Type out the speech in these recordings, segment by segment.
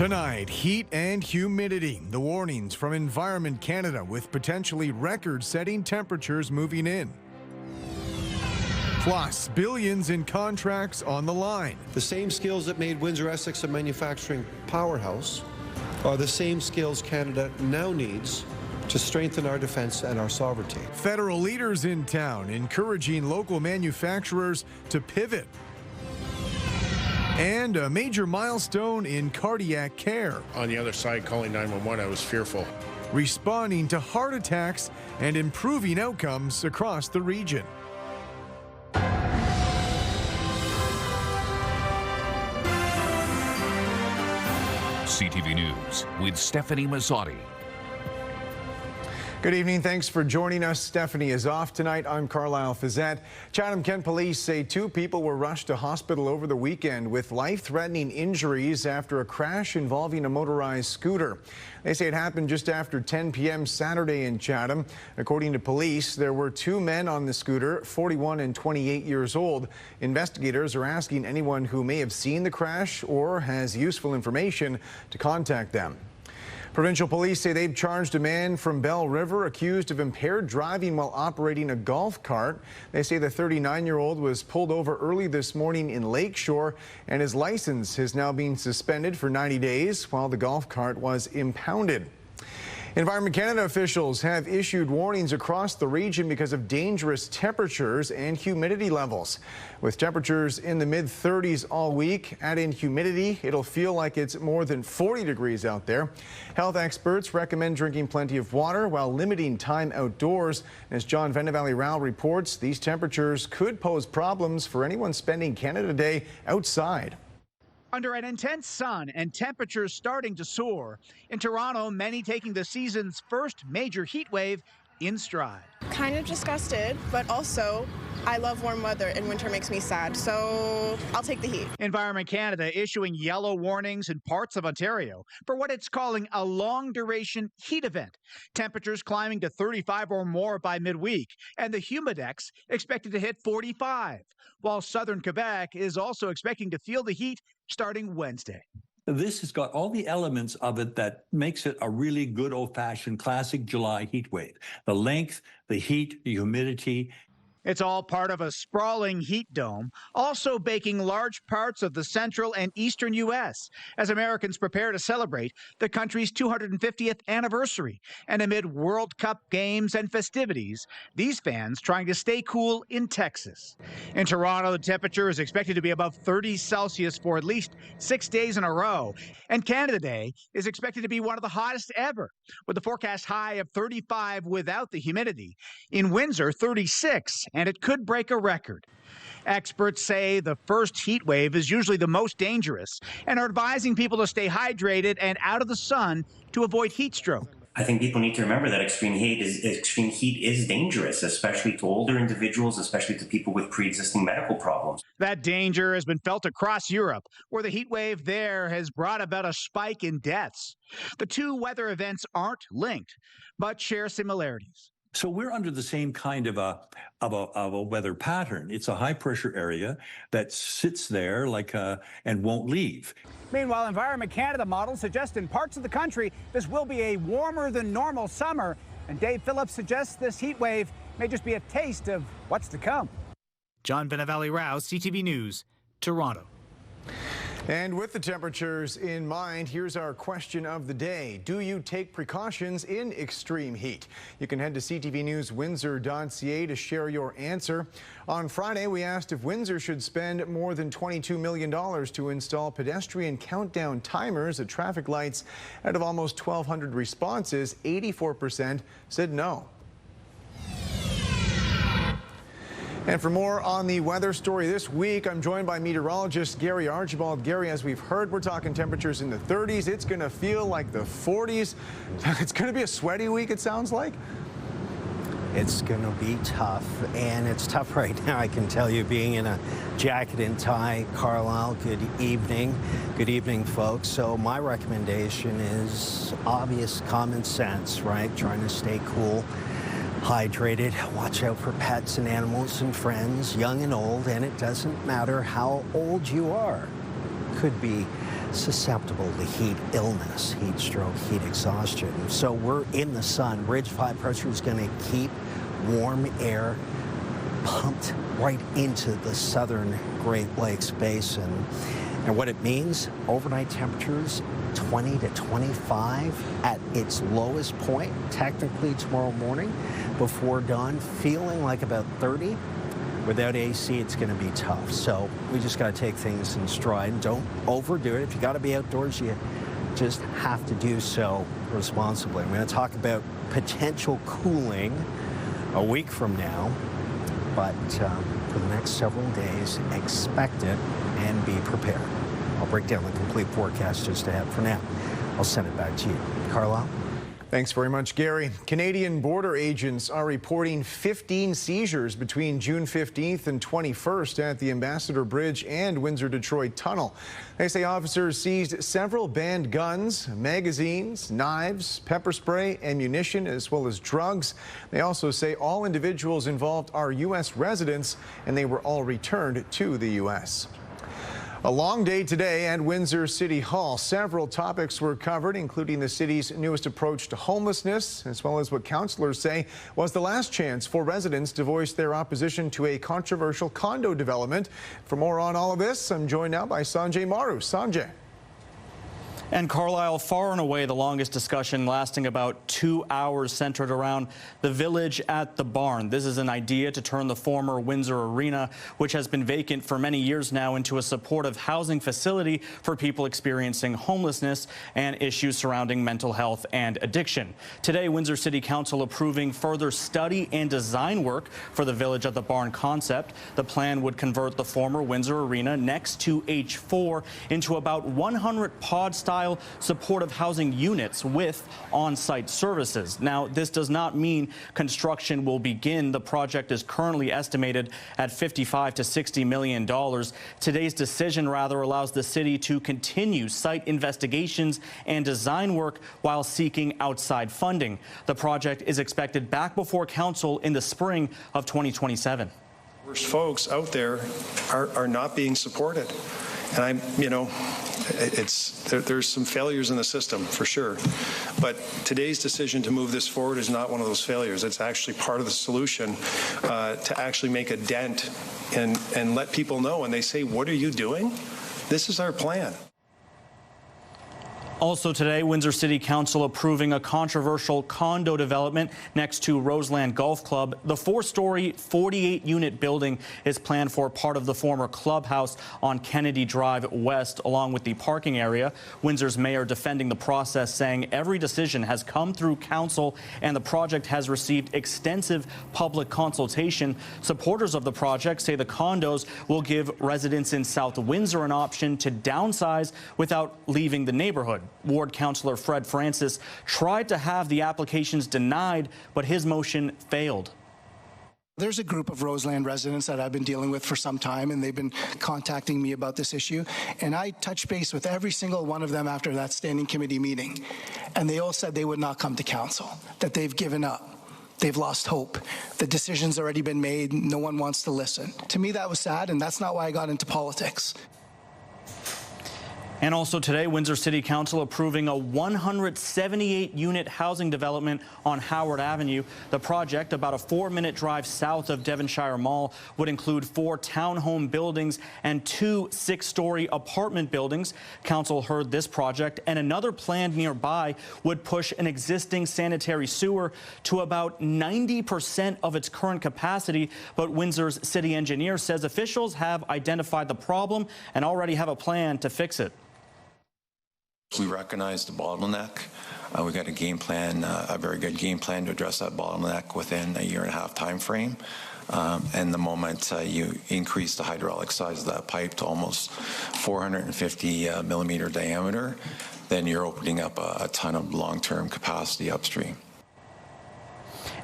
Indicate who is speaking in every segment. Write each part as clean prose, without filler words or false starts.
Speaker 1: Tonight, heat and humidity. The warnings from Environment Canada with potentially record-setting temperatures moving in. Plus, billions in contracts on the line.
Speaker 2: The same skills that made Windsor-Essex a manufacturing powerhouse are the same skills Canada now needs to strengthen our defense and our sovereignty.
Speaker 1: Federal leaders in town encouraging local manufacturers to pivot. And a major milestone in cardiac care.
Speaker 3: On the other side, calling 911, I was fearful.
Speaker 1: Responding to heart attacks and improving outcomes across the region.
Speaker 4: CTV News with Stephanie Mazzotti.
Speaker 1: Good evening. Thanks for joining us. Stephanie is off tonight. I'm Carlyle Fiset. Chatham-Kent police say 2 people were rushed to hospital over the weekend with life-threatening injuries after a crash involving a motorized scooter. They say it happened just after 10 p.m. Saturday in Chatham. According to police, there were 2 men on the scooter, 41 and 28 years old. Investigators are asking anyone who may have seen the crash or has useful information to contact them. Provincial police say they've charged a man from Bell River accused of impaired driving while operating a golf cart. They say the 39-year-old was pulled over early this morning in Lakeshore, and his license has now been suspended for 90 days while the golf cart was impounded. Environment Canada officials have issued warnings across the region because of dangerous temperatures and humidity levels. With temperatures in the mid-30s all week, add in humidity, it'll feel like it's more than 40 degrees out there. Health experts recommend drinking plenty of water while limiting time outdoors. As John Valley-Rao reports, these temperatures could pose problems for anyone spending Canada Day outside.
Speaker 5: Under an intense sun and temperatures starting to soar, in Toronto, many taking the season's first major heat wave in stride.
Speaker 6: Kind of disgusted, but also I love warm weather and winter makes me sad, so I'll take the heat.
Speaker 5: Environment Canada issuing yellow warnings in parts of Ontario for what it's calling a long-duration heat event. Temperatures climbing to 35 or more by midweek, and the humidex expected to hit 45, while southern Quebec is also expecting to feel the heat starting Wednesday.
Speaker 7: This has got all the elements of it that makes it a really good old-fashioned classic July heat wave. The length, the heat, the humidity.
Speaker 5: It's all part of a sprawling heat dome, also baking large parts of the central and eastern U.S. as Americans prepare to celebrate the country's 250th anniversary. And amid World Cup games and festivities, these fans trying to stay cool in Texas. In Toronto, the temperature is expected to be above 30 Celsius for at least 6 days in a row. And Canada Day is expected to be one of the hottest ever, with a forecast high of 35 without the humidity. In Windsor, 36. And it could break a record. Experts say the first heat wave is usually the most dangerous and are advising people to stay hydrated and out of the sun to avoid heat stroke.
Speaker 8: I think people need to remember that extreme heat is dangerous, especially to older individuals, especially to people with pre-existing medical problems.
Speaker 5: That danger has been felt across Europe, where the heat wave there has brought about a spike in deaths. The 2 weather events aren't linked, but share similarities.
Speaker 7: So we're under the same kind of a weather pattern. It's a high pressure area that sits there and won't leave.
Speaker 9: Meanwhile, Environment Canada models suggest in parts of the country this will be a warmer than normal summer. And Dave Phillips suggests this heat wave may just be a taste of what's to come.
Speaker 5: John Valley-Rao, CTV News, Toronto.
Speaker 1: And with the temperatures in mind, here's our question of the day. Do you take precautions in extreme heat? You can head to ctvnewswindsor.ca to share your answer. On Friday, we asked if Windsor should spend more than $22 million to install pedestrian countdown timers at traffic lights. Out of almost 1,200 responses, 84% said no. And for more on the weather story this week, I'm joined by meteorologist Gary Archibald. Gary, as we've heard, we're talking temperatures in the 30s. It's going to feel like the 40s. It's going to be a sweaty week, it sounds like.
Speaker 10: It's going to be tough, and it's tough right now, I can tell you, being in a jacket and tie. Carlyle, good evening. Good evening, folks. So my recommendation is obvious common sense, right? Trying to stay cool, hydrated, watch out for pets and animals and friends, young and old, and it doesn't matter how old you are. Could be susceptible to heat illness, heat stroke, heat exhaustion. So we're in the sun. Ridge 5 pressure is going to keep warm air pumped right into the southern Great Lakes Basin. And what it means, overnight temperatures 20 to 25 at its lowest point, technically tomorrow morning before dawn, feeling like about 30. Without AC, it's going to be tough. So we just got to take things in stride. Don't overdo it. If you got to be outdoors, you just have to do so responsibly. I'm going to talk about potential cooling a week from now, but for the next several days, expect it and be prepared. I'll break down the complete forecast just ahead. For now, I'll send it back to you. Carlyle?
Speaker 1: Thanks very much, Gary. Canadian border agents are reporting 15 seizures between June 15th and 21st at the Ambassador Bridge and Windsor-Detroit Tunnel. They say officers seized several banned guns, magazines, knives, pepper spray, ammunition, as well as drugs. They also say all individuals involved are U.S. residents, and they were all returned to the U.S. A long day today at Windsor City Hall. Several topics were covered, including the city's newest approach to homelessness, as well as what councillors say was the last chance for residents to voice their opposition to a controversial condo development. For more on all of this, I'm joined now by Sanjay Maru. Sanjay.
Speaker 11: And Carlyle, far and away the longest discussion, lasting about 2 hours, centered around the village at the barn. This is an idea to turn the former Windsor Arena, which has been vacant for many years now, into a supportive housing facility for people experiencing homelessness and issues surrounding mental health and addiction. Today, Windsor City Council approving further study and design work for the village at the barn concept. The plan would convert the former Windsor Arena next to H4 into about 100 pod-style supportive housing units with on-site services. Now, this does not mean construction will begin. The project is currently estimated at $55 to $60 million. Today's decision, rather, allows the city to continue site investigations and design work while seeking outside funding. The project is expected back before council in the spring of 2027.
Speaker 12: Worst folks out there are not being supported. And there's some failures in the system for sure. But today's decision to move this forward is not one of those failures. It's actually part of the solution to actually make a dent and let people know when they say, "What are you doing?" This is our plan.
Speaker 11: Also today, Windsor City Council approving a controversial condo development next to Roseland Golf Club. The 4-story, 48-unit building is planned for part of the former clubhouse on Kennedy Drive West, along with the parking area. Windsor's mayor defending the process, saying every decision has come through council and the project has received extensive public consultation. Supporters of the project say the condos will give residents in South Windsor an option to downsize without leaving the neighborhood. Ward Councillor Fred Francis tried to have the applications denied, but his motion failed.
Speaker 13: There's a group of Roseland residents that I've been dealing with for some time, and they've been contacting me about this issue. And I touched base with every single one of them after that standing committee meeting. And they all said they would not come to council, that they've given up. They've lost hope. The decision's already been made. No one wants to listen. To me, that was sad, and that's not why I got into politics.
Speaker 11: And also today, Windsor City Council approving a 178-unit housing development on Howard Avenue. The project, about a 4-minute drive south of Devonshire Mall, would include 4 townhome buildings and 2 6-story apartment buildings. Council heard this project and another planned nearby would push an existing sanitary sewer to about 90% of its current capacity. But Windsor's city engineer says officials have identified the problem and already have a plan to fix it.
Speaker 14: We recognize the bottleneck. We got a game plan, a very good game plan to address that bottleneck within a 1.5-year time frame. And the moment you increase the hydraulic size of that pipe to almost 450 millimeter diameter, then you're opening up a ton of long-term capacity upstream.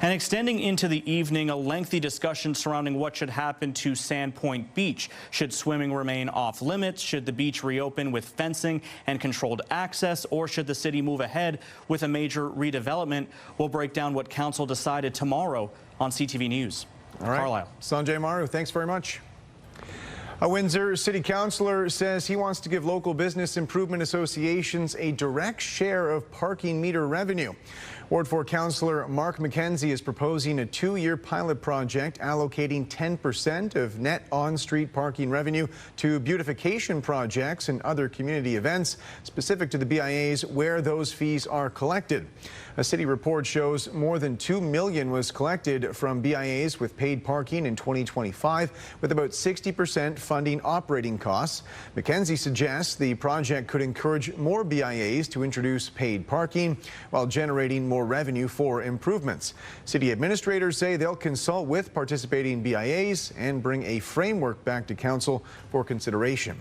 Speaker 11: And extending into the evening, a lengthy discussion surrounding what should happen to Sandpoint Beach. Should swimming remain off limits? Should the beach reopen with fencing and controlled access? Or should the city move ahead with a major redevelopment? We'll break down what council decided tomorrow on CTV News.
Speaker 1: All right.
Speaker 11: Carlyle.
Speaker 1: Sanjay Maru, thanks very much. A Windsor City Councillor says he wants to give local business improvement associations a direct share of parking meter revenue. Ward 4 Councillor Mark McKenzie is proposing a 2-year pilot project allocating 10% of net on-street parking revenue to beautification projects and other community events specific to the BIAs where those fees are collected. A city report shows more than $2 million was collected from BIAs with paid parking in 2025, with about 60% funding operating costs. McKenzie suggests the project could encourage more BIAs to introduce paid parking while generating more revenue for improvements. City administrators say they'll consult with participating BIAs and bring a framework back to council for consideration.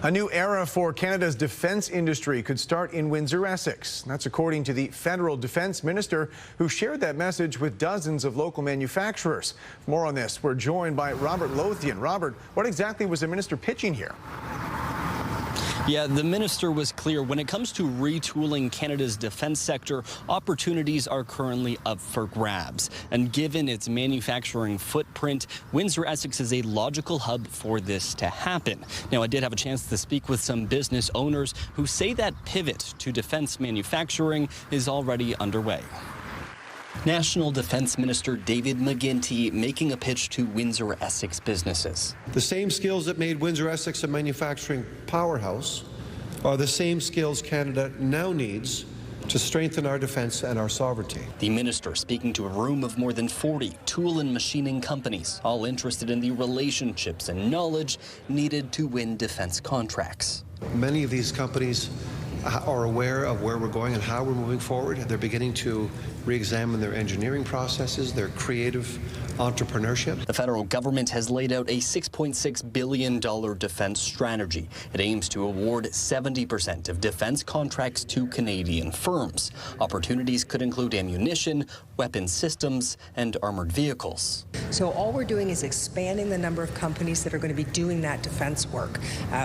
Speaker 1: A new era for Canada's defence industry could start in Windsor, Essex. That's according to the federal defence minister, who shared that message with dozens of local manufacturers. For more on this, we're joined by Robert Lothian. Robert, what exactly was the minister pitching here?
Speaker 15: Yeah, the minister was clear. When it comes to retooling Canada's defense sector, opportunities are currently up for grabs. And given its manufacturing footprint, Windsor, Essex is a logical hub for this to happen. Now, I did have a chance to speak with some business owners who say that pivot to defense manufacturing is already underway. National Defense Minister David McGuinty making a pitch to Windsor, Essex businesses.
Speaker 2: The same skills that made Windsor, Essex a manufacturing powerhouse are the same skills Canada now needs to strengthen our defense and our sovereignty.
Speaker 15: The minister speaking to a room of more than 40 tool and machining companies, all interested in the relationships and knowledge needed to win defense contracts.
Speaker 2: Many of these companies are aware of where we're going and how we're moving forward. They're beginning to re-examine their engineering processes, their creative entrepreneurship.
Speaker 15: The federal government has laid out a $6.6 billion defense strategy. It aims to award 70% of defense contracts to Canadian firms. Opportunities could include ammunition, weapon systems, and armored vehicles.
Speaker 16: So all we're doing is expanding the number of companies that are going to be doing that defense work.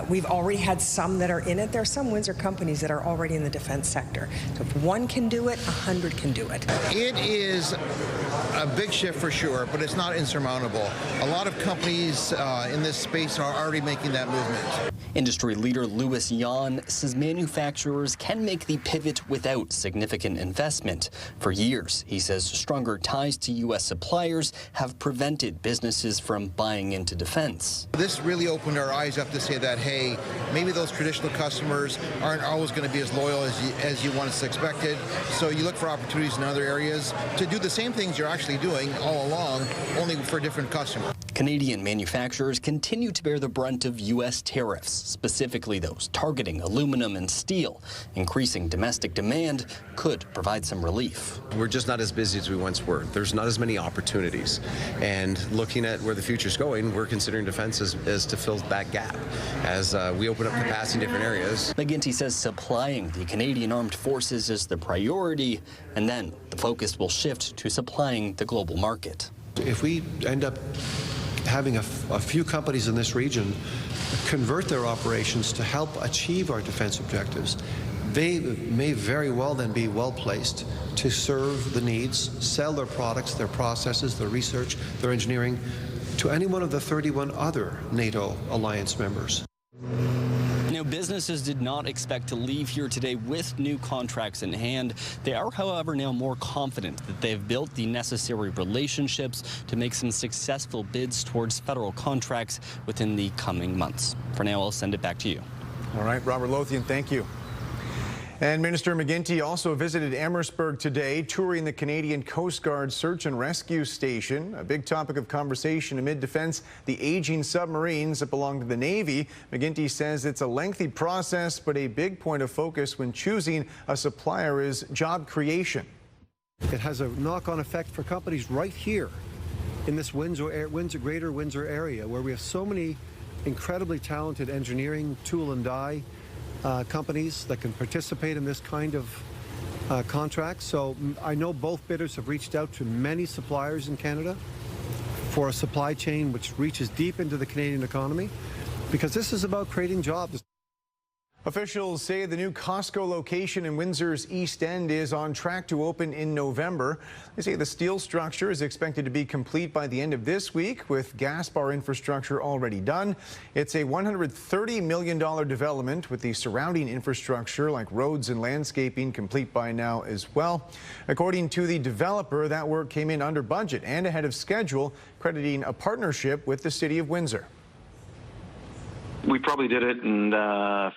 Speaker 16: We've already had some that are in it. There are some Windsor companies that are already in the defense sector. So if one can do it, 100 can do it.
Speaker 17: It is a big shift for sure, but it's not insurmountable. A lot of companies in this space are already making that movement.
Speaker 15: Industry leader Louis Yan says manufacturers can make the pivot without significant investment. For years, he says stronger ties to U.S. suppliers have prevented businesses from buying into defense.
Speaker 17: This really opened our eyes up to say that, hey, maybe those traditional customers aren't always going to be as loyal as you once expected. So you look for opportunities in other areas to do the same things you're actually doing all along, only for different customers.
Speaker 15: Canadian manufacturers continue to bear the brunt of U.S. tariffs, specifically those targeting aluminum and steel. Increasing domestic demand could provide some relief.
Speaker 18: We're just not as busy as we once were. There's not as many opportunities. And looking at where the future's going, we're considering defense as to fill that gap as we open up capacity in different areas.
Speaker 15: McGuinty says supplying the Canadian Armed Forces is the priority, and then the focus will shift to supplying the global market.
Speaker 2: If we end up having a few companies in this region convert their operations to help achieve our defense objectives, they may very well then be well placed to serve the needs, sell their products, their processes, their research, their engineering to any one of the 31 other NATO alliance members.
Speaker 15: Now, businesses did not expect to leave here today with new contracts in hand. They are, however, now more confident that they've built the necessary relationships to make some successful bids towards federal contracts within the coming months. For now, I'll send it back to you.
Speaker 1: All right, Robert Lothian, thank you. And Minister McGuinty also visited Amherstburg today, touring the Canadian Coast Guard Search and Rescue Station. A big topic of conversation amid defense, the aging submarines that belong to the Navy. McGuinty says it's a lengthy process, but a big point of focus when choosing a supplier is job creation.
Speaker 2: It has a knock-on effect for companies right here in this greater Windsor area, where we have so many incredibly talented engineering, tool and die companies that can participate in this kind of contract. So I know both bidders have reached out to many suppliers in Canada for a supply chain which reaches deep into the Canadian economy, because this is about creating jobs.
Speaker 1: Officials say the new Costco location in Windsor's East End is on track to open in November. They say the steel structure is expected to be complete by the end of this week, with gas bar infrastructure already done. It's a $130 million development, with the surrounding infrastructure like roads and landscaping complete by now as well. According to the developer, that work came in under budget and ahead of schedule, crediting a partnership with the City of Windsor.
Speaker 19: We probably did it in 50%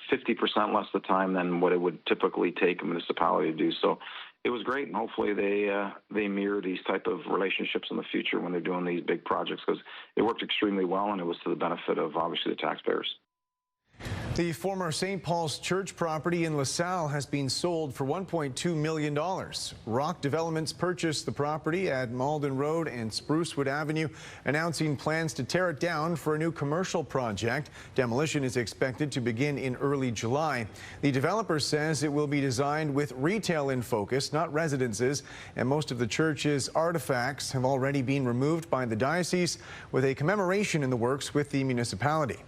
Speaker 19: less the time than what it would typically take a municipality to do. So it was great, and hopefully they mirror these type of relationships in the future when they're doing these big projects, because it worked extremely well, and it was to the benefit of obviously the taxpayers.
Speaker 1: The former St. Paul's Church property in LaSalle has been sold for $1.2 million. Rock Developments purchased the property at Malden Road and Sprucewood Avenue, announcing plans to tear it down for a new commercial project. Demolition is expected to begin in early July. The developer says it will be designed with retail in focus, not residences, and most of the church's artifacts have already been removed by the diocese, with a commemoration in the works with the municipality.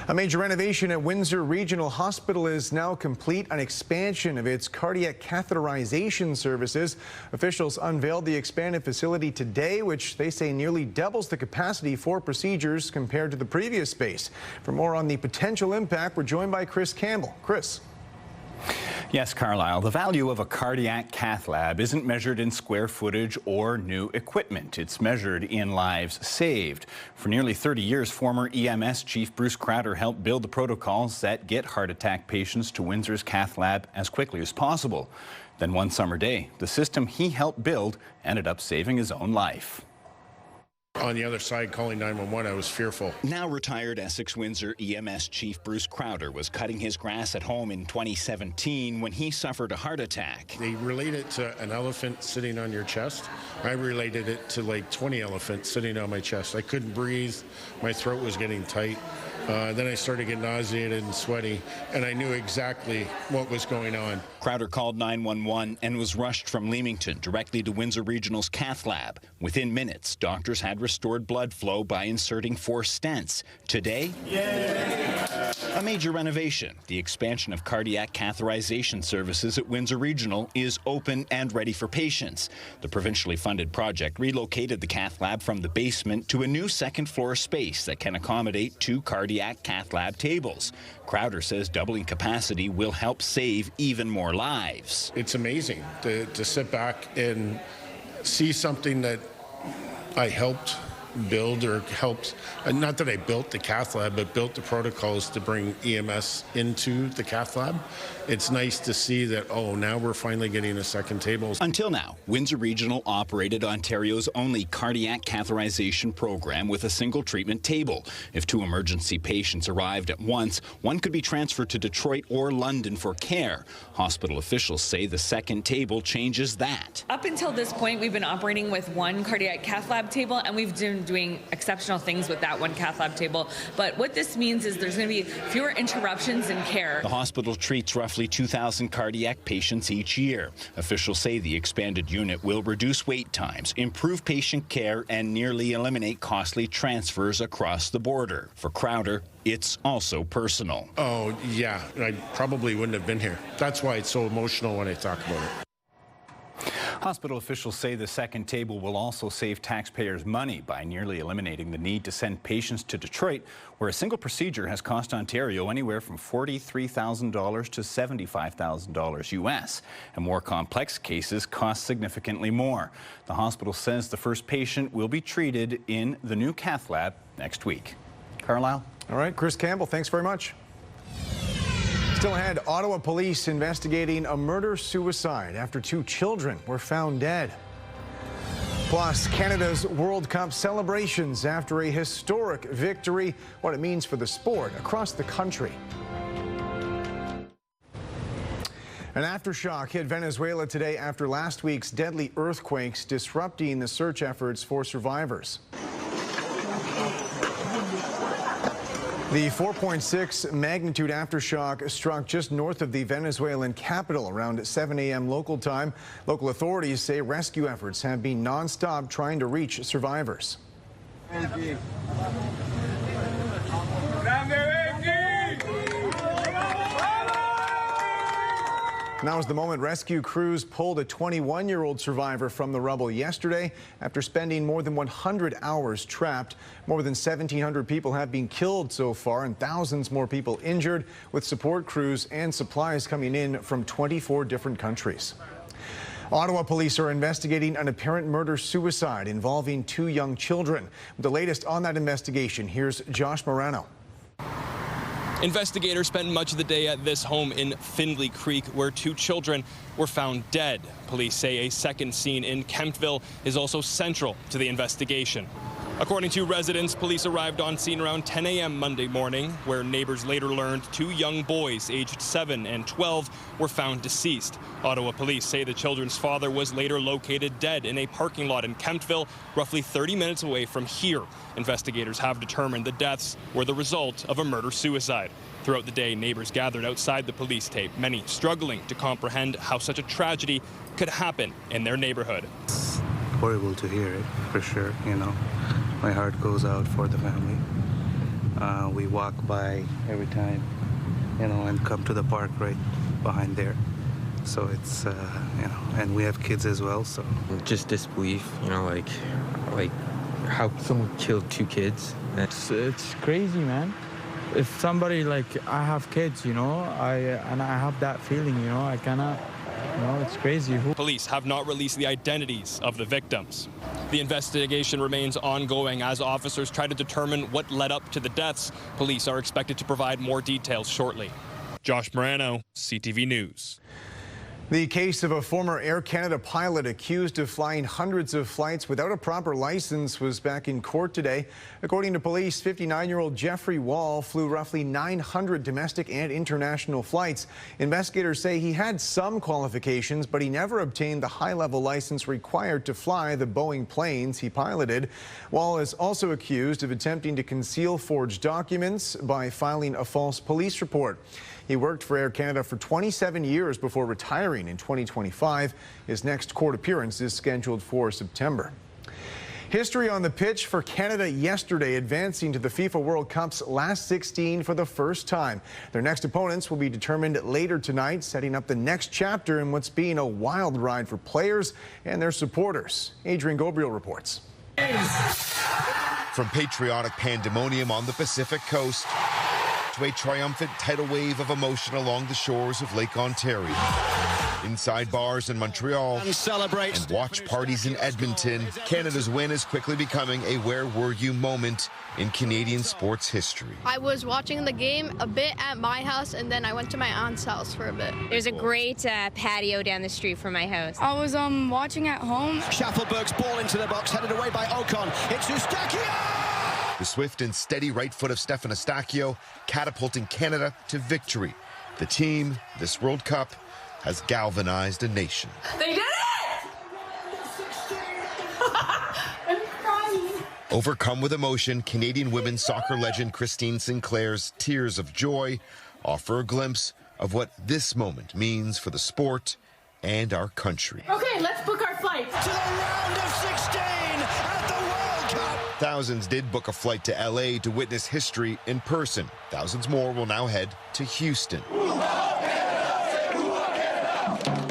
Speaker 1: A major renovation at Windsor Regional Hospital is now complete. An expansion of its cardiac catheterization services. Officials unveiled the expanded facility today, which they say nearly doubles the capacity for procedures compared to the previous space. For more on the potential impact, we're joined by Chris Campbell. Chris.
Speaker 20: Yes, Carlyle, the value of a cardiac cath lab isn't measured in square footage or new equipment. It's measured in lives saved. For nearly 30 years, former EMS Chief Bruce Crowder helped build the protocols that get heart attack patients to Windsor's cath lab as quickly as possible. Then one summer day, the system he helped build ended up saving his own life.
Speaker 3: On the other side, calling 911, I was fearful.
Speaker 20: Now retired Essex Windsor EMS Chief Bruce Crowder was cutting his grass at home in 2017 when he suffered a heart attack.
Speaker 3: They relate it to an elephant sitting on your chest. I related it to like 20 elephants sitting on my chest. I couldn't breathe. My throat was getting tight. Then I started getting nauseated and sweaty, and I knew exactly what was going on.
Speaker 20: Crowder called 911 and was rushed from Leamington directly to Windsor Regional's cath lab. Within minutes, doctors had restored blood flow by inserting 4 stents. Today, a major renovation. The expansion of cardiac catheterization services at Windsor Regional is open and ready for patients. The provincially funded project relocated the cath lab from the basement to a new second-floor space that can accommodate 2 cardiac cath lab tables. Crowder says doubling capacity will help save even more lives.
Speaker 3: It's amazing to sit back and see something that I helped build, or helped, not that I built the cath lab, but built the protocols to bring EMS into the cath lab. It's nice to see that, oh, now we're finally getting a second table.
Speaker 20: Until now, Windsor Regional operated Ontario's only cardiac catheterization program with a single treatment table. If 2 emergency patients arrived at once, one could be transferred to Detroit or London for care. Hospital officials say the second table changes that.
Speaker 21: Up until this point, we've been operating with 1 cardiac cath lab table, and we've been doing exceptional things with that 1 cath lab table. But what this means is there's going to be fewer interruptions in care.
Speaker 20: The hospital treats roughly 2,000 cardiac patients each year. Officials say the expanded unit will reduce wait times, improve patient care, and nearly eliminate costly transfers across the border. For Crowder, it's also personal.
Speaker 3: Oh, yeah, I probably wouldn't have been here. That's why it's so emotional when I talk about it.
Speaker 20: Hospital officials say the second table will also save taxpayers money by nearly eliminating the need to send patients to Detroit, where a single procedure has cost Ontario anywhere from $43,000 to $75,000 US. And more complex cases cost significantly more. The hospital says the first patient will be treated in the new cath lab next week. Carlyle?
Speaker 1: All right, Chris Campbell, thanks very much. Still ahead, Ottawa police investigating a murder-suicide after 2 children were found dead. Plus, Canada's World Cup celebrations after a historic victory, what it means for the sport across the country. An aftershock hit Venezuela today after last week's deadly earthquakes disrupting the search efforts for survivors. The 4.6 magnitude aftershock struck just north of the Venezuelan capital around 7 a.m. local time. Local authorities say rescue efforts have been nonstop trying to reach survivors. Now is the moment rescue crews pulled a 21-year-old survivor from the rubble yesterday after spending more than 100 hours trapped. More than 1,700 people have been killed so far and thousands more people injured, with support crews and supplies coming in from 24 different countries. Ottawa police are investigating an apparent murder-suicide involving 2 young children. With the latest on that investigation, here's Josh Morano.
Speaker 4: Investigators spent much of the day at this home in Findlay Creek, where 2 children were found dead. Police say a second scene in Kemptville is also central to the investigation. According to residents, police arrived on scene around 10 a.m. Monday morning, where neighbors later learned 2 young boys aged 7 and 12 were found deceased. Ottawa police say the children's father was later located dead in a parking lot in Kemptville, roughly 30 minutes away from here. Investigators have determined the deaths were the result of a murder-suicide. Throughout the day, neighbors gathered outside the police tape, many struggling to comprehend how such a tragedy could happen in their neighborhood.
Speaker 22: It's horrible to hear it, for sure, My heart goes out for the family. We walk by every time, and come to the park right behind there. So it's, and we have kids as well, so.
Speaker 23: Just disbelief, like how someone killed 2 kids. It's crazy, man. If somebody, I have kids, I have that feeling, I cannot. It's crazy.
Speaker 4: Police have not released the identities of the victims. The investigation remains ongoing as officers try to determine what led up to the deaths. Police are expected to provide more details shortly. Josh Morano, CTV News.
Speaker 1: The case of a former Air Canada pilot accused of flying hundreds of flights without a proper license was back in court today. According to police, 59-year-old Jeffrey Wall flew roughly 900 domestic and international flights. Investigators say he had some qualifications, but he never obtained the high-level license required to fly the Boeing planes he piloted. Wall is also accused of attempting to conceal forged documents by filing a false police report. He worked for Air Canada for 27 years before retiring in 2025. His next court appearance is scheduled for September. History on the pitch for Canada yesterday, advancing to the FIFA World Cup's last 16 for the first time. Their next opponents will be determined later tonight, setting up the next chapter in what's been a wild ride for players and their supporters. Adrian Gabriel reports.
Speaker 24: From patriotic pandemonium on the Pacific Coast to a triumphant tidal wave of emotion along the shores of Lake Ontario. Inside bars in Montreal and watch parties in Edmonton, Canada's win is quickly becoming a where were you moment in Canadian sports history.
Speaker 25: I was watching the game a bit at my house, and then I went to my aunt's house for a bit.
Speaker 26: There's a great patio down the street from my house.
Speaker 25: I was watching at home.
Speaker 27: Schaffelberg's ball into the box, headed away by Ocon. It's Eustachio!
Speaker 24: The swift and steady right foot of Stefan Eustachio catapulting Canada to victory. The team, this World Cup, has galvanized a nation.
Speaker 25: They did it! I'm crying.
Speaker 24: Overcome with emotion, Canadian women's soccer legend Christine Sinclair's tears of joy offer a glimpse of what this moment means for the sport and our country.
Speaker 25: Okay, let's book our flight.
Speaker 27: To the round of 16 at the World Cup.
Speaker 24: Thousands did book a flight to LA to witness history in person. Thousands more will now head to Houston.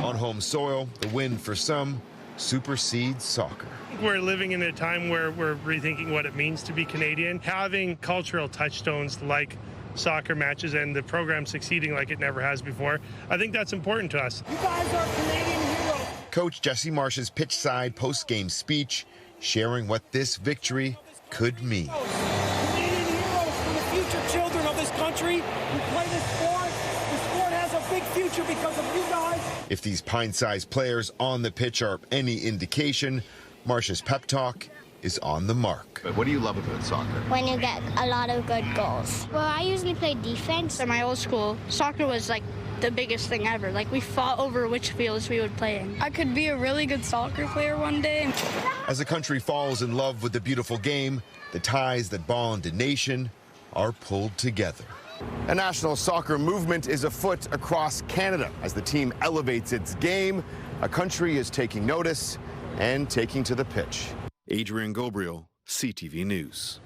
Speaker 24: On home soil, the win for some supersedes soccer.
Speaker 28: We're living in a time where we're rethinking what it means to be Canadian. Having cultural touchstones like soccer matches and the program succeeding like it never has before, I think that's important to us.
Speaker 27: You guys are Canadian heroes.
Speaker 24: Coach Jesse Marsh's pitch-side post-game speech sharing what this victory could mean.
Speaker 27: Canadian heroes for the future children of this country who play this sport. The sport has a big future because of you guys.
Speaker 24: If these pint-sized players on the pitch are any indication, Marsh's pep talk is on the mark.
Speaker 29: But what do you love about soccer?
Speaker 30: When you get a lot of good goals. Well, I usually play defense.
Speaker 25: At my old school, soccer was the biggest thing ever. We fought over which fields we would play in. I could be a really good soccer player one day.
Speaker 24: As the country falls in love with the beautiful game, the ties that bond a nation are pulled together.
Speaker 31: A national soccer movement is afoot across Canada as the team elevates its game. A country is taking notice and taking to the pitch.
Speaker 32: Adrian Gabriel, CTV News.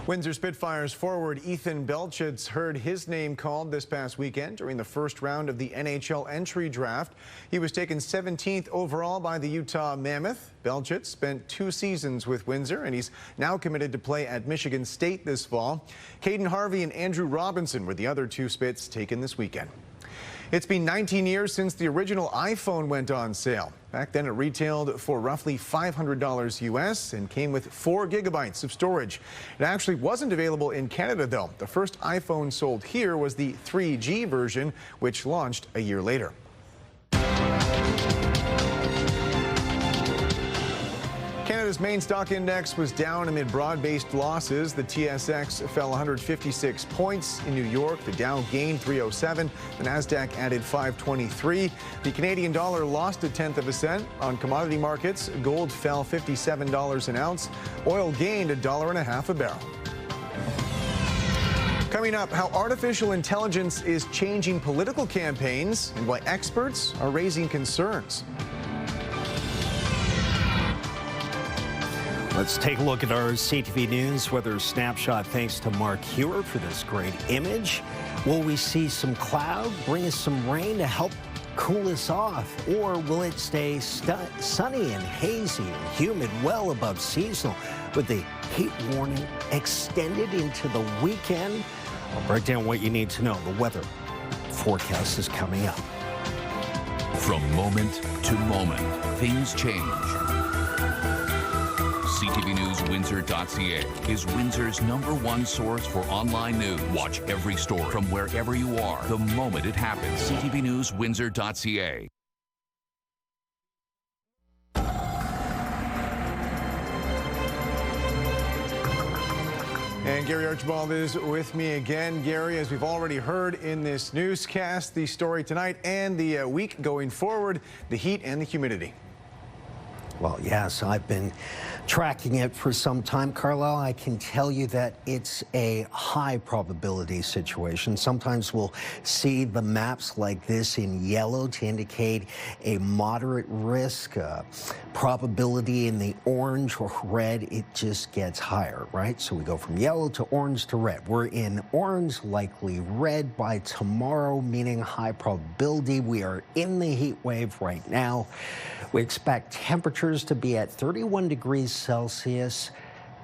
Speaker 1: Windsor Spitfires forward Ethan Belchitz heard his name called this past weekend during the first round of the NHL entry draft. He was taken 17th overall by the Utah Mammoth. Belchitz spent 2 seasons with Windsor, and he's now committed to play at Michigan State this fall. Caden Harvey and Andrew Robinson were the other 2 Spits taken this weekend. It's been 19 years since the original iPhone went on sale. Back then, it retailed for roughly $500 US and came with 4 gigabytes of storage. It actually wasn't available in Canada, though. The first iPhone sold here was the 3G version, which launched a year later. Canada's main stock index was down amid broad-based losses. The TSX fell 156 points. In New York, the Dow gained 307. The Nasdaq added 523. The Canadian dollar lost 1/10 of a cent. On commodity markets, gold fell $57 an ounce. Oil gained $1.50 a barrel. Coming up, how artificial intelligence is changing political campaigns and why experts are raising concerns.
Speaker 5: Let's take a look at our CTV News weather snapshot. Thanks to Mark Hewer for this great image. Will we see some cloud, bring us some rain to help cool us off? Or will it stay sunny and hazy and humid well above seasonal with the heat warning extended into the weekend? I'll break down what you need to know. The weather forecast is coming up.
Speaker 6: From moment to moment, things change. CTV News Windsor.ca is Windsor's #1 source for online news. Watch every story from wherever you are the moment it happens. CTV News Windsor.ca.
Speaker 1: And Gary Archibald is with me again. Gary, as we've already heard in this newscast, the story tonight and the week going forward, the heat and the humidity.
Speaker 5: Well, yes, I've been tracking it for some time, Carlyle. I can tell you that it's a high probability situation. Sometimes we'll see the maps like this in yellow to indicate a moderate risk. Probability in the orange or red, it just gets higher, right? So we go from yellow to orange to red. We're in orange, likely red by tomorrow, meaning high probability. We are in the heat wave right now. We expect temperatures to be at 31 degrees Celsius,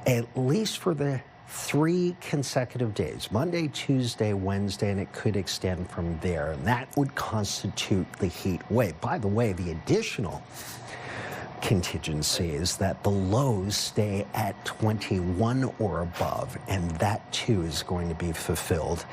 Speaker 5: at least for the 3 consecutive days, Monday, Tuesday, Wednesday, and it could extend from there. And that would constitute the heat wave. By the way, the additional contingency is that the lows stay at 21 or above, and that too is going to be fulfilled.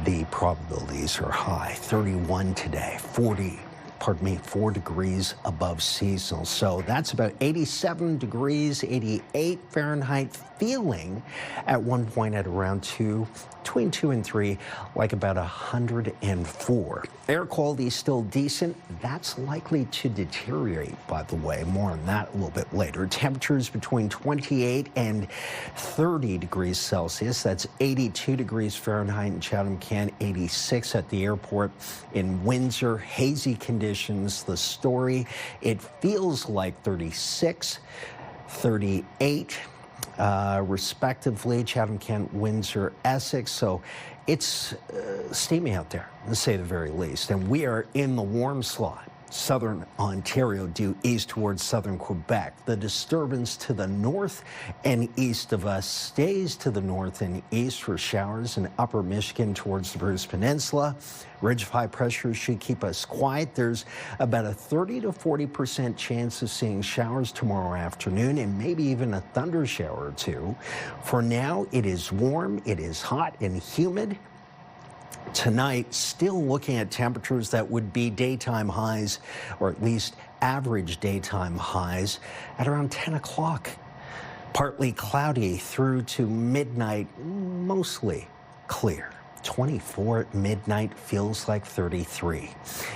Speaker 5: The probabilities are high. 31 today, 4 degrees above seasonal. So that's about 87 degrees, 88 Fahrenheit, feeling at one point at around between 2 and 3, like about 104. Air quality is still decent. That's likely to deteriorate, by the way. More on that a little bit later. Temperatures between 28 and 30 degrees Celsius. That's 82 degrees Fahrenheit in Chatham-Kent, 86 at the airport in Windsor. Hazy conditions, the story. It feels like 36, 38. Respectively, Chatham-Kent, Windsor, Essex. So it's steamy out there, to say the very least. And we are in the warm slot. Southern Ontario due east towards southern Quebec. The disturbance to the north and east of us stays to the north and east for showers in upper Michigan towards the Bruce Peninsula. Ridge of high pressure should keep us quiet. There's about a 30 to 40% chance of seeing showers tomorrow afternoon and maybe even a thunder shower or two. For now, it is warm, it is hot and humid. Tonight, still looking at temperatures that would be daytime highs, or at least average daytime highs, at around 10 o'clock. Partly cloudy through to midnight, mostly clear. 24 at midnight, feels like 33.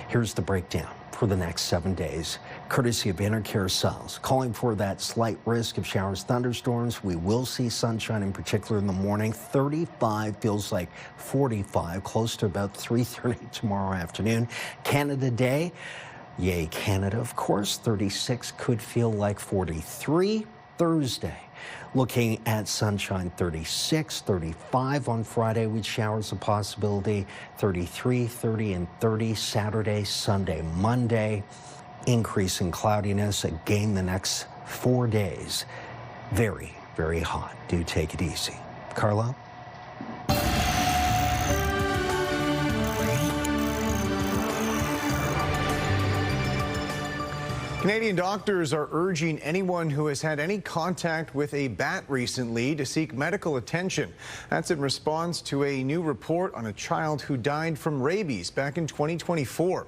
Speaker 5: Here's the breakdown for the next 7 days, courtesy of Intercare Cells. Calling for that slight risk of showers, thunderstorms. We will see sunshine in particular in the morning. 35 feels like 45, close to about 3:30 tomorrow afternoon. Canada Day, yay Canada, of course. 36 could feel like 43. Thursday. Looking at sunshine, 36, 35 on Friday with showers a possibility, 33, 30, and 30 Saturday, Sunday, Monday. Increasing cloudiness again the next 4 days. Very, very hot. Do take it easy. Carlyle?
Speaker 1: Canadian doctors are urging anyone who has had any contact with a bat recently to seek medical attention. That's in response to a new report on a child who died from rabies back in 2024.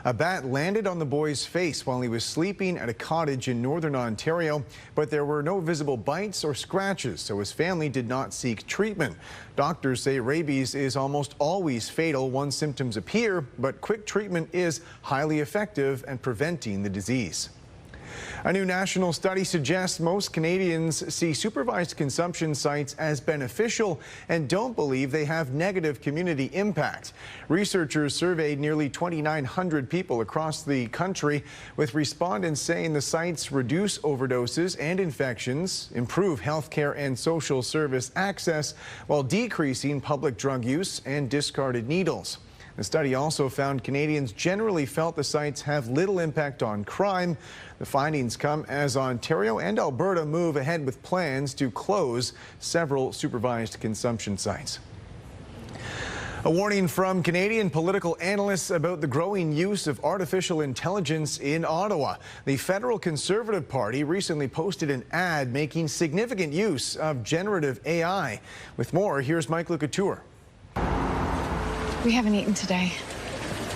Speaker 1: A bat landed on the boy's face while he was sleeping at a cottage in northern Ontario, but there were no visible bites or scratches, so his family did not seek treatment. Doctors say rabies is almost always fatal once symptoms appear, but quick treatment is highly effective at preventing the disease. A new national study suggests most Canadians see supervised consumption sites as beneficial and don't believe they have negative community impact. Researchers surveyed nearly 2,900 people across the country, with respondents saying the sites reduce overdoses and infections, improve healthcare and social service access, while decreasing public drug use and discarded needles. The study also found Canadians generally felt the sites have little impact on crime. The findings come as Ontario and Alberta move ahead with plans to close several supervised consumption sites. A warning from Canadian political analysts about the growing use of artificial intelligence in Ottawa. The federal Conservative Party recently posted an ad making significant use of generative AI. With more, here's Mike Lucatour.
Speaker 7: We haven't eaten today.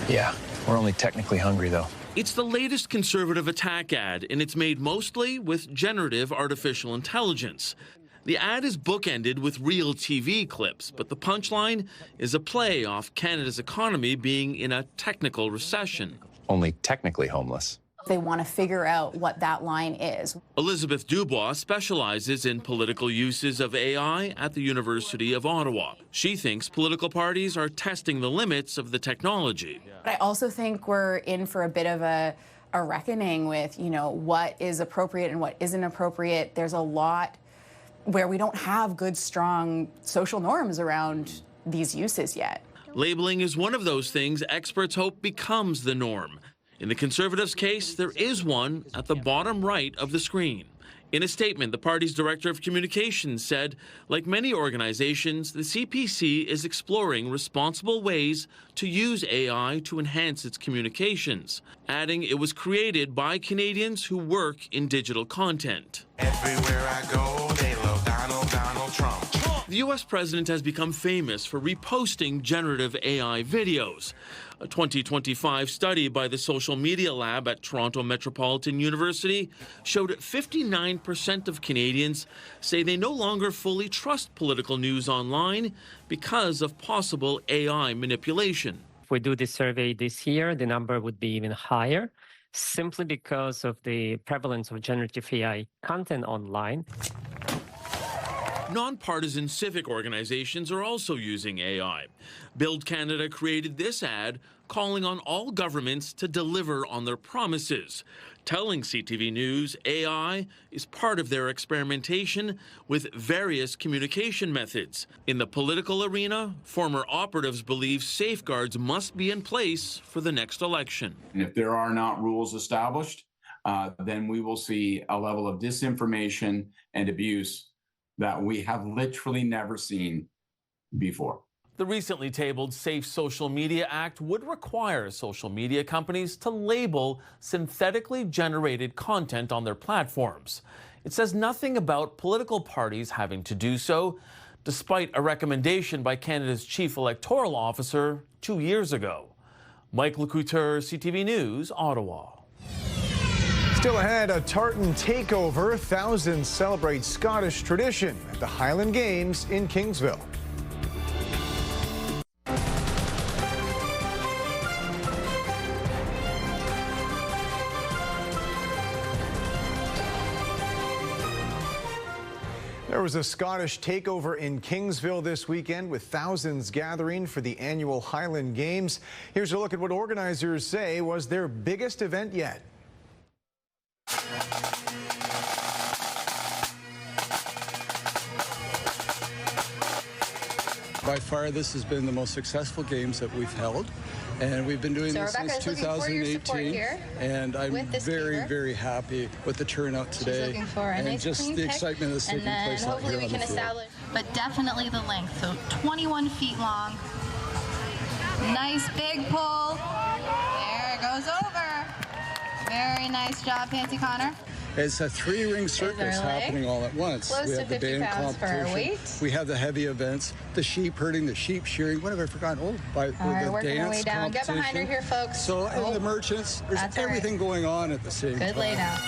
Speaker 8: Yeah, we're only technically hungry, though.
Speaker 9: It's the latest Conservative attack ad, and it's made mostly with generative artificial intelligence. The ad is bookended with real TV clips, but the punchline is a play off Canada's economy being in a technical recession.
Speaker 8: Only technically homeless.
Speaker 7: They want to figure out what that line is.
Speaker 9: Elizabeth Dubois specializes in political uses of AI at the University of Ottawa. She thinks political parties are testing the limits of the technology.
Speaker 7: But I also think we're in for a bit of a reckoning with, what is appropriate and what isn't appropriate. There's a lot where we don't have good, strong social norms around these uses yet.
Speaker 9: Labeling is one of those things experts hope becomes the norm. In the Conservatives' case, there is one at the bottom right of the screen. In a statement, the party's director of communications said, like many organizations, the CPC is exploring responsible ways to use AI to enhance its communications, adding it was created by Canadians who work in digital content.
Speaker 10: Everywhere I go, they love Donald Trump.
Speaker 9: The U.S. president has become famous for reposting generative AI videos. A 2025 study by the Social Media Lab at Toronto Metropolitan University showed 59% of Canadians say they no longer fully trust political news online because of possible AI manipulation.
Speaker 11: If we do this survey this year, the number would be even higher, simply because of the prevalence of generative AI content online.
Speaker 9: Nonpartisan civic organizations are also using AI. Build Canada created this ad calling on all governments to deliver on their promises, telling CTV News AI is part of their experimentation with various communication methods. In the political arena, former operatives believe safeguards must be in place for the next election.
Speaker 12: And if there are not rules established, then we will see a level of disinformation and abuse that we have literally never seen before.
Speaker 9: The recently tabled Safe Social Media Act would require social media companies to label synthetically generated content on their platforms. It says nothing about political parties having to do so, despite a recommendation by Canada's chief electoral officer 2 years ago. Mike Lecouteur, CTV News, Ottawa.
Speaker 1: Still ahead, a tartan takeover. Thousands celebrate Scottish tradition at the Highland Games in Kingsville. There was a Scottish takeover in Kingsville this weekend, with thousands gathering for the annual Highland Games. Here's a look at what organizers say was their biggest event yet.
Speaker 2: by far, this has been the most successful games that we've held. And we've been doing this since 2018, and I'm very happy with the turnout today and just the excitement that's taking place out here on the field.
Speaker 3: But definitely the length, so 21 feet long. Nice big pull. There it goes over. Very nice job, Fancy Connor.
Speaker 2: It's a 3-ring circus happening all at once.
Speaker 3: Close
Speaker 2: we
Speaker 3: to
Speaker 2: have the
Speaker 3: 50
Speaker 2: band
Speaker 3: pounds for our
Speaker 2: competition.
Speaker 3: weight.
Speaker 2: We have the heavy events, the sheep herding, the sheep shearing. What have I forgotten? Oh,
Speaker 3: All right,
Speaker 2: the
Speaker 3: working our way
Speaker 2: dance
Speaker 3: down. Get behind her
Speaker 2: competition.
Speaker 3: here, folks.
Speaker 2: So in the merchants, there's
Speaker 3: That's all right.
Speaker 2: everything going on at the same time.
Speaker 3: Good lay down.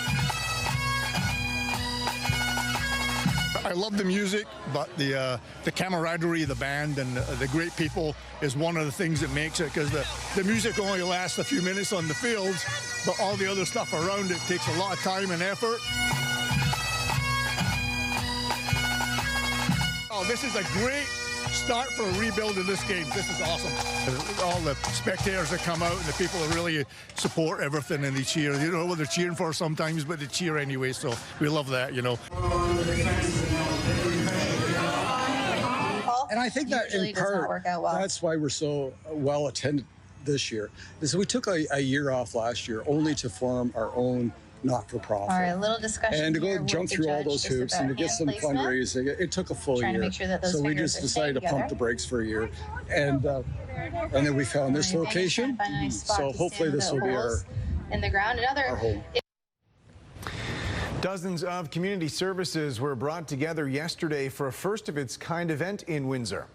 Speaker 13: I love the music, but the camaraderie of the band and the great people is one of the things that makes it, because the music only lasts a few minutes on the fields, but all the other stuff around it takes a lot of time and effort. Oh, this is a great start for a rebuild of this game. This is awesome. All the spectators that come out and the people that really support everything and they cheer. You don't know what they're cheering for sometimes, but they cheer anyway, so we love that, you know.
Speaker 2: And I think that in part, that's why we're so well attended this year, is we took a year off last year only to form our own not-for-profit.
Speaker 3: All right, a little discussion
Speaker 2: and to go
Speaker 3: here
Speaker 2: jump
Speaker 3: with
Speaker 2: through
Speaker 3: the
Speaker 2: all those
Speaker 3: judge just
Speaker 2: hoops and to
Speaker 3: about
Speaker 2: get
Speaker 3: hand
Speaker 2: some
Speaker 3: placement.
Speaker 2: fundraising, it took a full
Speaker 3: Trying to
Speaker 2: year.
Speaker 3: make sure that those
Speaker 2: So we
Speaker 3: fingers
Speaker 2: just
Speaker 3: are
Speaker 2: decided to
Speaker 3: staying
Speaker 2: pump the
Speaker 3: together.
Speaker 2: brakes for a year. And then we found this
Speaker 3: All right, Megan's
Speaker 2: location.
Speaker 3: trying to find a nice spot
Speaker 2: So
Speaker 3: to
Speaker 2: hopefully
Speaker 3: stand
Speaker 2: this
Speaker 3: with
Speaker 2: will
Speaker 3: the
Speaker 2: be our
Speaker 3: holes in the ground. Another
Speaker 2: home.
Speaker 1: Dozens of community services were brought together yesterday for a first-of-its-kind event in Windsor.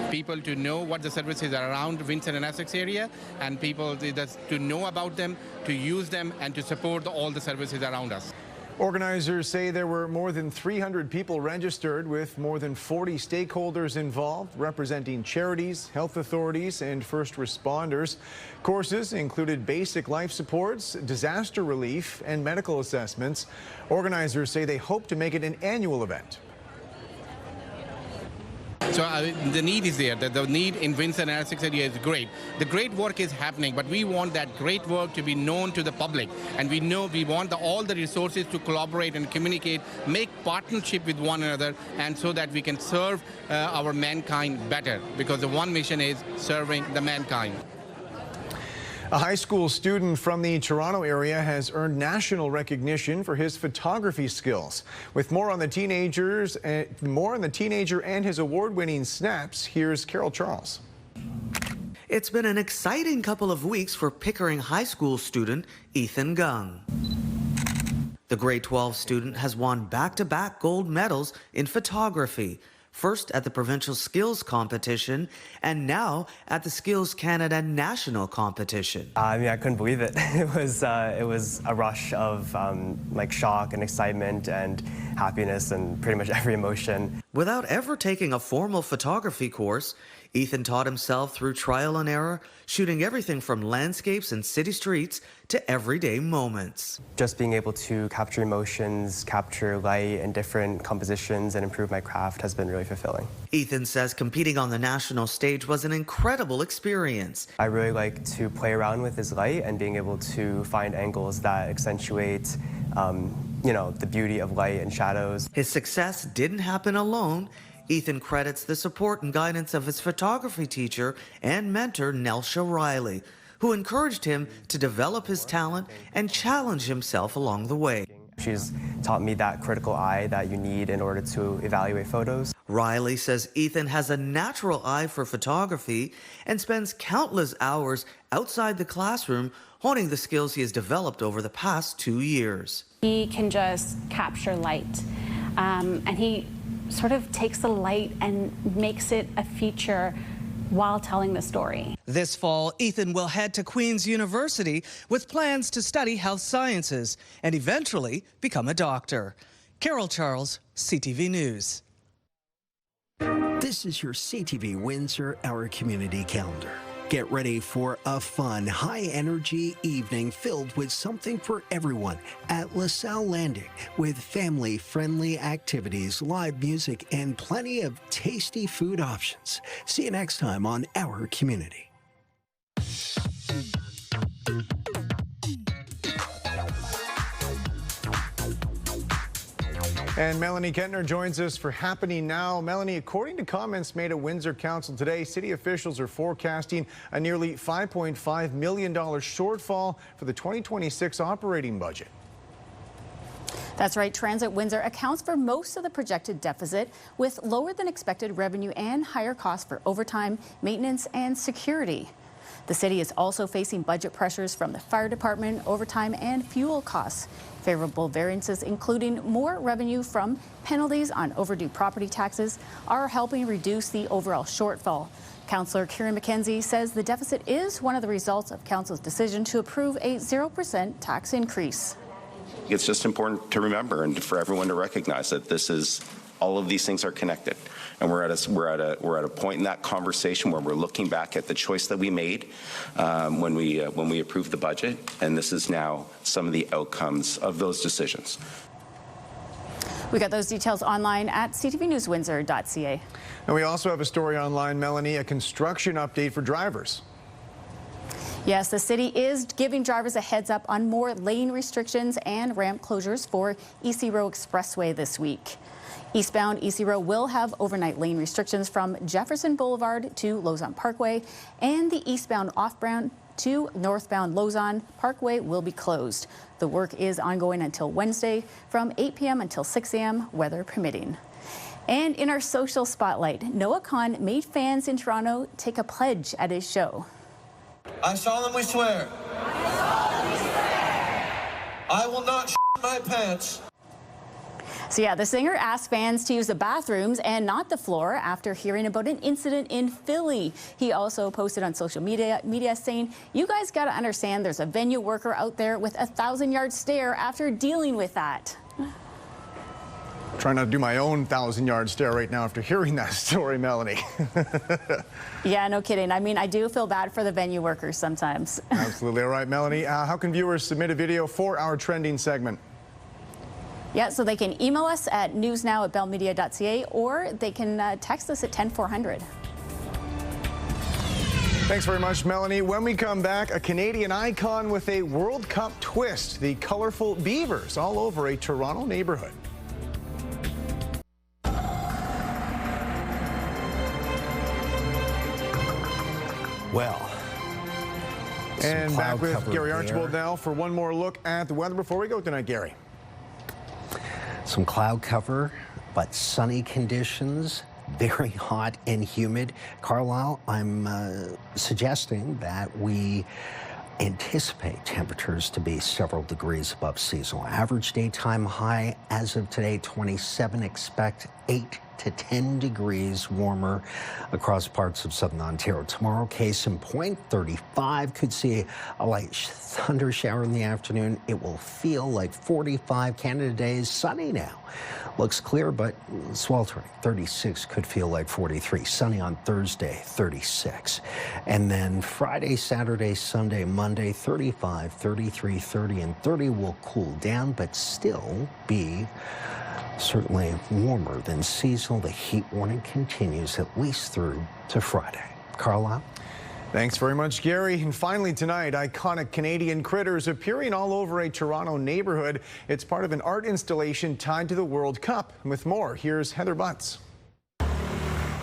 Speaker 14: People to know what the services are around Windsor and Essex area, and people to know about them, to use them, and to support all the services around us.
Speaker 1: Organizers say there were more than 300 people registered, with more than 40 stakeholders involved, representing charities, health authorities, and first responders. Courses included basic life supports, disaster relief, and medical assessments. Organizers say they hope to make it an annual event.
Speaker 14: So the need is there. The need in Windsor and Essex area is great. The great work is happening, but we want that great work to be known to the public. And we want all the resources to collaborate and communicate, make partnership with one another, and so that we can serve our mankind better. Because the one mission is serving the mankind.
Speaker 1: A high school student from the Toronto area has earned national recognition for his photography skills. With more on the teenager and his award-winning snaps, here's Carol Charles.
Speaker 15: It's been an exciting couple of weeks for Pickering High School student Ethan Gung. The grade 12 student has won back-to-back gold medals in photography, first at the Provincial Skills Competition and now at the Skills Canada National Competition.
Speaker 16: I mean, I couldn't believe it. It was a rush of like shock and excitement and happiness and pretty much every emotion.
Speaker 15: Without ever taking a formal photography course, Ethan taught himself through trial and error, shooting everything from landscapes and city streets to everyday moments.
Speaker 16: Just being able to capture emotions, capture light and different compositions and improve my craft has been really fulfilling.
Speaker 15: Ethan says competing on the national stage was an incredible experience.
Speaker 16: I really like to play around with his light and being able to find angles that accentuate the beauty of light and shadows.
Speaker 15: His success didn't happen alone. Ethan credits the support and guidance of his photography teacher and mentor, Nelsha Riley, who encouraged him to develop his talent and challenge himself along the way.
Speaker 16: She's taught me that critical eye that you need in order to evaluate photos.
Speaker 15: Riley says Ethan has a natural eye for photography and spends countless hours outside the classroom honing the skills he has developed over the past 2 years.
Speaker 17: He can just capture light, and he sort of takes the light and makes it a feature while telling the story.
Speaker 18: This fall, Ethan will head to Queen's University with plans to study health sciences and eventually become a doctor. Carol Charles, CTV News.
Speaker 5: This is your CTV Windsor Hour Community Calendar. Get ready for a fun, high-energy evening filled with something for everyone at LaSalle Landing, with family-friendly activities, live music, and plenty of tasty food options. See you next time on Our Community.
Speaker 1: And Melanie Kentner joins us for Happening Now. Melanie, according to comments made at Windsor Council today, city officials are forecasting a nearly $5.5 million shortfall for the 2026 operating budget.
Speaker 4: That's right. Transit Windsor accounts for most of the projected deficit, with lower than expected revenue and higher costs for overtime, maintenance, and security. The city is also facing budget pressures from the fire department, overtime, and fuel costs. Favorable variances, including more revenue from penalties on overdue property taxes, are helping reduce the overall shortfall. Councillor Kieran McKenzie says the deficit is one of the results of Council's decision to approve a 0% tax increase.
Speaker 19: It's just important to remember and for everyone to recognize that this is, all of these things are connected, and we're at a point in that conversation where we're looking back at the choice that we made when we approved the budget, and this is now some of the outcomes of those decisions.
Speaker 4: We got those details online at ctvnewswindsor.ca.
Speaker 1: And we also have a story online, Melanie, a construction update for drivers.
Speaker 4: Yes, the city is giving drivers a heads up on more lane restrictions and ramp closures for EC Row Expressway this week. Eastbound EC Row will have overnight lane restrictions from Jefferson Boulevard to Lausanne Parkway, and the eastbound off-bound to northbound Lausanne Parkway will be closed. The work is ongoing until Wednesday from 8 p.m. until 6 a.m., weather permitting. And in our social spotlight, Noah Kahn made fans in Toronto take a pledge at his show.
Speaker 20: I solemnly swear. I will not shit my pants.
Speaker 4: So yeah, the singer asked fans to use the bathrooms and not the floor after hearing about an incident in Philly. He also posted on social media saying, "You guys got to understand there's a venue worker out there with a 1,000-yard stare after dealing with that."
Speaker 1: Trying not to do my own 1,000-yard stare right now after hearing that story, Melanie.
Speaker 4: Yeah, no kidding. I mean, I do feel bad for the venue workers sometimes.
Speaker 1: Absolutely. All right, Melanie, how can viewers submit a video for our trending segment?
Speaker 4: Yeah, so they can email us at newsnow@bellmedia.ca, or they can text us at 10400.
Speaker 1: Thanks very much, Melanie. When we come back, a Canadian icon with a World Cup twist, the colorful beavers all over a Toronto neighborhood.
Speaker 5: Well,
Speaker 1: and back with Gary Archibald now for one more look at the weather before we go tonight, Gary.
Speaker 5: Some cloud cover, but sunny conditions, very hot and humid. Carlyle, I'm suggesting that we anticipate temperatures to be several degrees above seasonal. Average daytime high as of today, 27. Expect 8 to 10 degrees warmer across parts of southern Ontario. Tomorrow, case in point, 35. Could see a light thunder shower in the afternoon. It will feel like 45. Canada Day is sunny now. Looks clear, but sweltering. 36 could feel like 43. Sunny on Thursday, 36. And then Friday, Saturday, Sunday, Monday, 35, 33, 30, and 30 will cool down, but still be certainly warmer than seasonal. The heat warning continues at least through to Friday. Carlyle?
Speaker 1: Thanks very much, Gary. And finally tonight, iconic Canadian critters appearing all over a Toronto neighborhood. It's part of an art installation tied to the World Cup. With more, here's Heather Butts.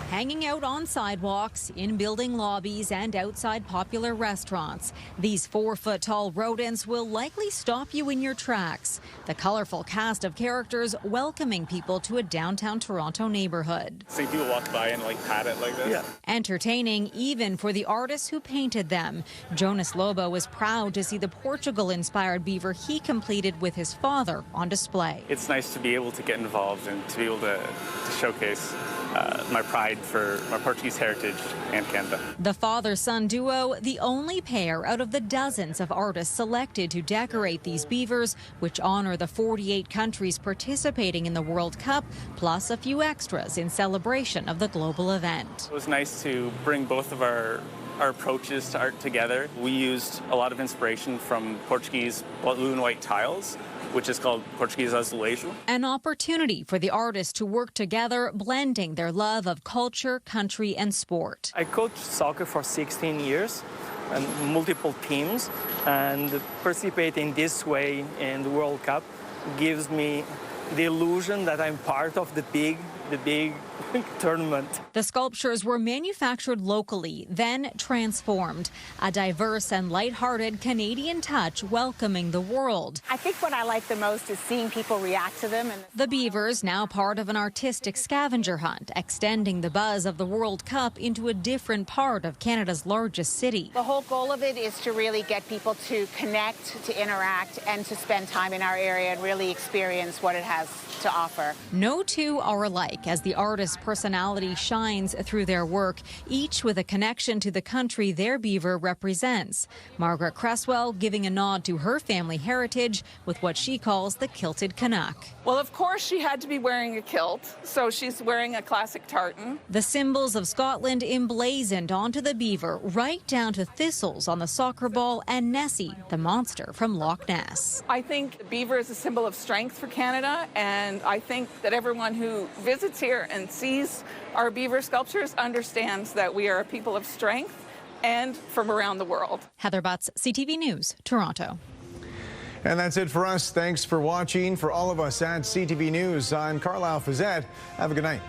Speaker 21: Hanging out on sidewalks, in building lobbies, and outside popular restaurants, these 4-foot-tall rodents will likely stop you in your tracks. The colorful cast of characters welcoming people to a downtown Toronto neighborhood.
Speaker 22: See people walk by and pat it like this? Yeah.
Speaker 21: Entertaining even for the artists who painted them. Jonas Lobo was proud to see the Portugal-inspired beaver he completed with his father on display.
Speaker 22: It's nice to be able to get involved and to be able to showcase my pride for my Portuguese heritage and Canada.
Speaker 21: The father-son duo, the only pair out of the dozens of artists selected to decorate these beavers, which honor the 48 countries participating in the World Cup, plus a few extras in celebration of the global event.
Speaker 22: It was nice to bring both of our approaches to art together. We used a lot of inspiration from Portuguese blue and white tiles, which is called Portuguese azulejo.
Speaker 21: An opportunity for the artists to work together, blending their love of culture, country, and sport.
Speaker 23: I coached soccer for 16 years and multiple teams, and participating this way in the World Cup gives me the illusion that I'm part of the big tournament.
Speaker 21: The sculptures were manufactured locally, then transformed. A diverse and lighthearted Canadian touch welcoming the world.
Speaker 6: I think what I like the most is seeing people react to them.
Speaker 21: The beavers now part of an artistic scavenger hunt, extending the buzz of the World Cup into a different part of Canada's largest city.
Speaker 6: The whole goal of it is to really get people to connect, to interact, and to spend time in our area and really experience what it has to offer.
Speaker 21: No two are alike as the artist's personality shines through their work, each with a connection to the country their beaver represents. Margaret Cresswell giving a nod to her family heritage with what she calls the kilted Canuck.
Speaker 7: Well, of course she had to be wearing a kilt, so she's wearing a classic tartan.
Speaker 21: The symbols of Scotland emblazoned onto the beaver, right down to thistles on the soccer ball and Nessie, the monster from Loch Ness.
Speaker 7: I think the beaver is a symbol of strength for Canada, and I think that everyone who visits here and sees our beaver sculptures understands that we are a people of strength and from around the world.
Speaker 21: Heather Butts, CTV News, Toronto.
Speaker 1: And that's it for us. Thanks for watching. For all of us at CTV News, I'm Carlyle Fiset. Have a good night.